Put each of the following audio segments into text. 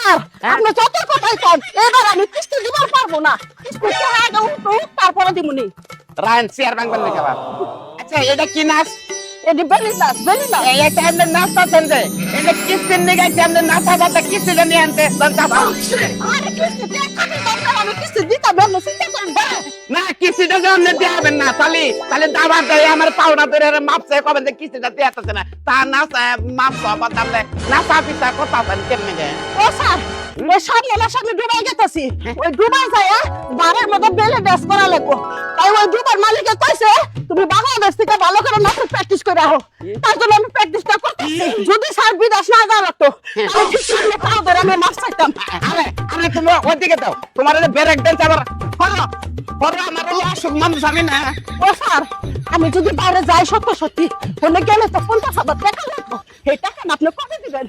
Sir আপনি যত কথাই কন এবার আমি কিস্তি দিবার পারবো না কিস্তি আগে উঠুক তারপরে দিমুনি রায়ন চেয়ার বাংবেন নাকি আবার? আচ্ছা এটা কি নাচ? এটি বেলিদাস এটা এমনি নাচটা চলছে, এটা কিস্তির নিগাই এমনি নাচা যাতে কিস্তিটা নিয়ে আনতে দরকার। আরে কিস্তি দিয়ে খালি দরকার আমি কিস্তি দিতে বেরনো চিন্তা করেন না কিস্তিটা যে আপনি দেবেন না তাহলে দাবার দেয় আমার পাওনা ধরে মাপছে কবেন যে কিস্তিটা দিয়ে আসতেছে না তা নাচা মাপছে আবার তাহলে নাচা পিছা কথা আছেন কেমনে গে? ও স্যার ওই সামনে ডুবাই গেতেছি ওই ডুবাই যায় বারের মতো বেলে ড্যাস করা লাগবো তাই ওই ডুবার মালিকে কইছে তুমি বাংলাদেশ থেকে ভালো করে নাচের প্র্যাকটিস করে আহো তার জন্য আমি প্র্যাকটিসটা করতেছি যদি স্যার বিদেশ না যাওয়া লাগতো তাহলে ঠিক সামনে পাও ধরে আমি মাছ চাইতাম আরে তুমি ওদিকে দাও তোমার ব্রেক ডান্স আবার পরে আমার হলো অসুখ মানুষ আমি না। ও স্যার আমি যদি বাইরে যাই সত্যি ফোনে গেলে তো 50,000 টাকা লাগবে এই টাকা না আপনি কত দিবেন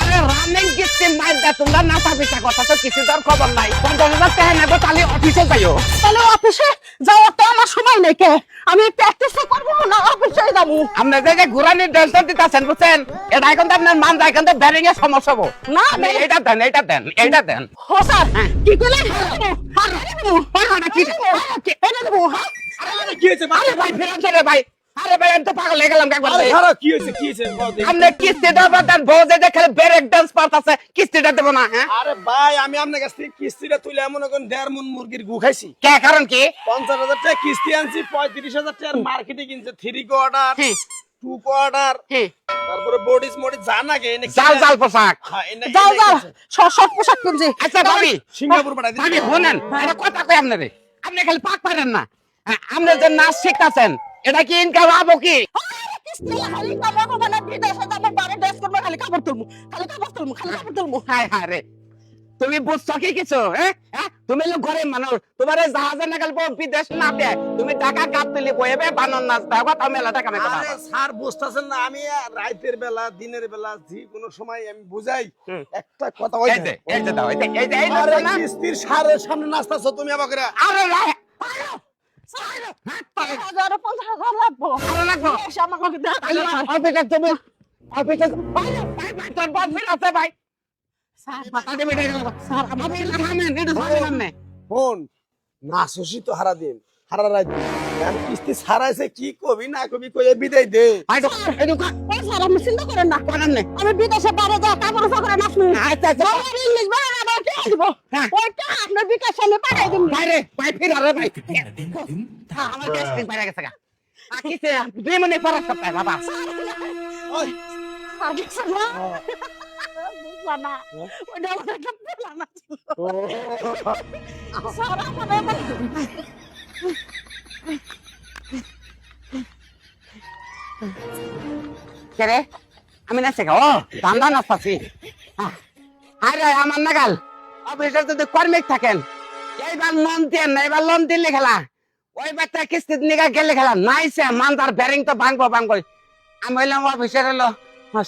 আরে রানিং কিস্তি মার দা তোমরা নাচা পিছা কথা তো কিছু তোর খবর নাই 50,000 টাকা নেবো তাহলে অফিসে যাইও। তাহলে অফিসে যাওয়ার তো আমার সময় নেই কে আমি প্র্যাকটিস করবো না অফিসে যাবো আপনি যে ঘুরানি ড্রেসটা দিতেছেন বুঝছেন এটা এখন তো আপনার মান যায় কিন্তু ব্যারিং এর সমস্যা হবো না এটা দেন ও স্যার কি কইলেন কি হয়েছে ভাই ফেরান রে ভাই আরে ভাই আমি তো পাগল হয়ে গেলাম একবার কি হয়েছে আপনি কিস্তিটা বাদান ভোজে যে খালি ব্রেক ডান্স পারতাছে কিস্তিটা দেব না হ্যাঁ আরে ভাই আমি আপনার কাছ থেকে কিস্তিটা তুলে এমন কোন 1.5 মণ মুরগির গু খাইছি কে কারণ কি 50,000 টাকা কিস্তি আনছি 35,000 টাকার মার্কেটে কিনছে 3 কোয়ার্টার 2 কোয়ার্টার তারপরে বডিস জানা কে জাল পোশাক যাও সব পোশাক কিনছি আচ্ছা ভাবি সিঙ্গাপুর পাঠাই ভাবি শুনেন এটা কথা কই আপনারে আপনি খালি পাক পারেন না আপনি যে নাচ শিখতাছেন এটা কি ইনকাম হবো কি হায় হায় রে তুমি বুঝছো কি কিছু তুমি লোক ঘরে মানুষ তোমার জাহাজে না গেল বিদেশ না দেয় তুমি টাকা কাপ তুলি বইবে বানর নাচ দাও কথা মেলা টাকা মেলা আরে স্যার বুঝতাছেন না আমি রাতের বেলা দিনের বেলা যে কোনো সময় আমি বুঝাই একটা কথা ওই এই যে দাও এই যে আরে কিস্তির সারের সামনে নাচতাছো তুমি আমাকে আরে লাই ফোন নাচছি তো হারা দিন হারা রাত কিস্তি ছাড়াইছে কি কবি না কবি কইয়ে বিদায় দে চিন্তা করেন না আমি বিদেশে বাইরে যাওয়া কাপড় করে নাচবো ইংলিশ ওইটা আপনার বিকাশ সামনে পাঠাই দিন বাইরে ভাই ফির আরে ভাই আমার গ্যাস্ট্রিক বাইরে গেছে গা আকিছে দুই মনে পড়া সপ্তাহে বাবা ওই কে আমি নাচে গা ও দান্দা নাচতাছি আরে আমার নাগাল অফিসে যদি কর্মিক থাকেন এইবার লোন দেন না এবার লোন দিলে খেলা ওই বাচ্চা কিস্তি নিগা গেলে খেলা নাইছে মানদার ব্যারিং তো ভাঙবো আমি হইলাম অফিসের হলো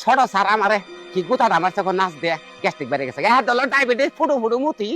ছোট স্যার আমারে কি কোথা আমার চোখ নাচ দিয়ে গ্যাস্ট্রিক বেড়ে গেছে হ্যাঁ ডায়াবেটিস ফুটু মুতি